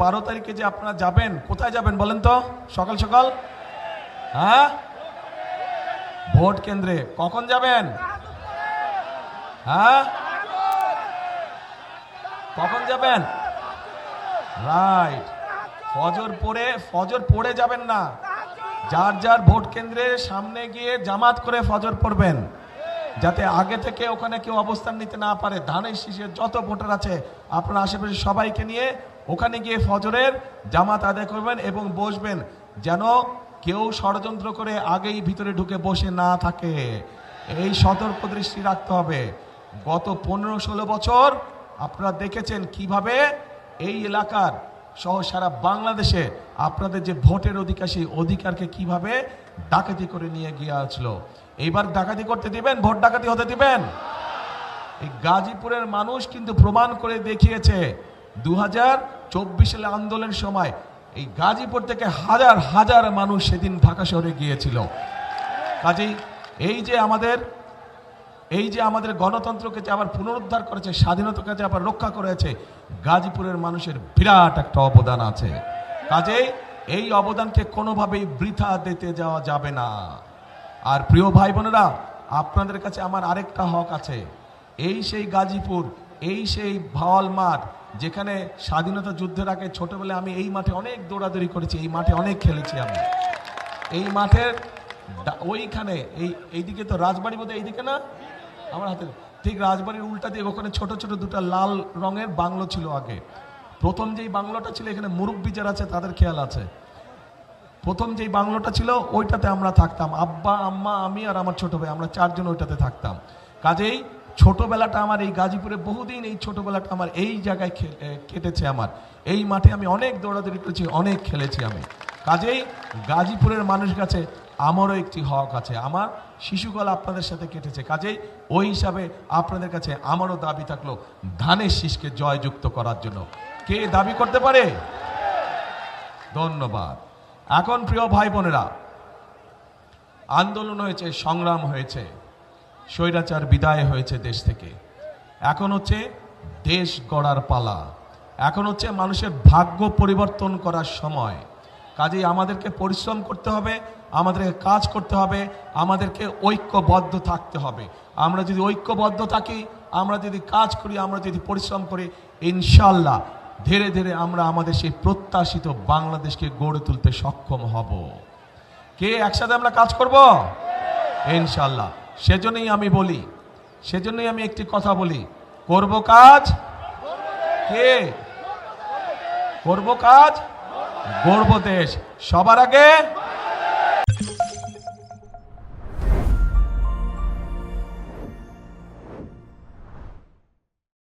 12 তারিখে যে আপনারা যাবেন, কোথায় যাবেন বলেন তো? সকাল সকাল, হ্যাঁ, ভোট কেন্দ্রে। কখন যাবেন? হ্যাঁ, কখন যাবেন? রাইট, ফজর পড়ে যাবেন না, যার যার ভোট কেন্দ্রের সামনে গিয়ে জামাত করে ফজর পড়বেন, যাতে আগে থেকে ওখানে কেউ অবস্থান নিতে না পারে। ধানের শীষের যত ভোটার আছে আপনার আশেপাশে সবাইকে নিয়ে ওখানে গিয়ে ফজরের জামাত আদায় করবেন এবং বসবেন, যেন কেউ ষড়যন্ত্র করে আগেই ভিতরে ঢুকে বসে না থাকে। এই সতর্ক দৃষ্টি রাখতে হবে। গত 15-16 বছর আপনারা দেখেছেন কিভাবে এই এলাকার সহ সারা বাংলাদেশে আপনাদের যে ভোটের অধিকার, সেই অধিকারকে কিভাবে ডাকাতি করে নিয়ে গিয়ে আসলো। এইবার ডাকাতি করতে দিবেন? ভোট ডাকাতি হতে দিবেন? এই গাজীপুরের মানুষ কিন্তু প্রমাণ করে দেখিয়েছে 2024 সালে আন্দোলনের সময় এই গাজীপুর থেকে হাজার হাজার মানুষ সেদিন ঢাকা শহরে গিয়েছিল। কাজেই এই যে আমাদের গণতন্ত্রকে যে আবার পুনরুদ্ধার করেছে, স্বাধীনতাকে যে আবার রক্ষা করেছে, গাজীপুরের মানুষের বিরাট একটা অবদান আছে। কাজেই এই অবদানকে কোনোভাবেই বৃথা দিতে যাওয়া যাবে না। আর প্রিয় ভাই বোনেরা, আপনাদের কাছে আমার আরেকটা হক আছে। এই সেই গাজীপুর, এই সেই ভাওয়াল মাঠ, যেখানে স্বাধীনতা যুদ্ধের আগে ছোটবেলায় আমি এই মাঠে অনেক দৌড়াদৌড়ি করেছি, এই মাঠে অনেক খেলেছি আমি। এই মাঠের ওইখানে এইদিকে তো রাজবাড়ি, বোধহয় এইদিকে না, আমার হাতে ঠিক রাজবাড়ির উল্টা দিয়ে ওখানে ছোট ছোট দুটো লাল রঙের বাংলো ছিল আগে। প্রথম যেই বাংলোটা ছিল, এখানে মুরব্বি যারা আছে তাদের খেয়াল আছে, প্রথম যেই বাংলোটা ছিল ওইটাতে আমরা থাকতাম, আব্বা, আম্মা, আমি আর আমার ছোট ভাই, আমরা 4 জন ওইটাতে থাকতাম। কাজেই ছোটবেলাটা আমার এই গাজীপুরে, বহুদিন এই ছোটবেলাটা আমার এই জায়গায় কেটেছে। আমার এই মাঠে আমি অনেক দৌড়াদৌড়ি করেছি, অনেক খেলেছি আমি। কাজেই গাজীপুরের মানুষের কাছে আমারও একটি হক আছে। আমার শিশুকাল আপনাদের সাথে কেটেছে, কাজেই ওই হিসাবে আপনাদের কাছে আমারও দাবি থাকলো ধানের শীষকে জয়যুক্ত করার জন্য। কে দাবি করতে পারে? ধন্যবাদ। এখন প্রিয় ভাই বোনেরা, আন্দোলন হয়েছে, সংগ্রাম হয়েছে, স্বৈরাচার বিদায় হয়েছে দেশ থেকে। এখন হচ্ছে দেশ গড়ার পালা, এখন হচ্ছে মানুষের ভাগ্য পরিবর্তন করার সময়। কাজেই আমাদেরকে পরিশ্রম করতে হবে, আমাদেরকে কাজ করতে হবে, আমাদেরকে ঐক্যবদ্ধ থাকতে হবে। আমরা যদি ঐক্যবদ্ধ থাকি, আমরা যদি কাজ করি, আমরা যদি পরিশ্রম করি, ইনশাল্লাহ ধীরে ধীরে আমরা আমাদের সেই প্রত্যাশিত বাংলাদেশকে গড়ে তুলতে সক্ষম হব। কে একসাথে আমরা কাজ করব? ইনশাল্লাহ। সেজন্যই আমি বলি, সেজন্যই আমি একটি কথা বলি, করব কাজ, কে করব কাজ, গড়ব দেশ। সবার আগে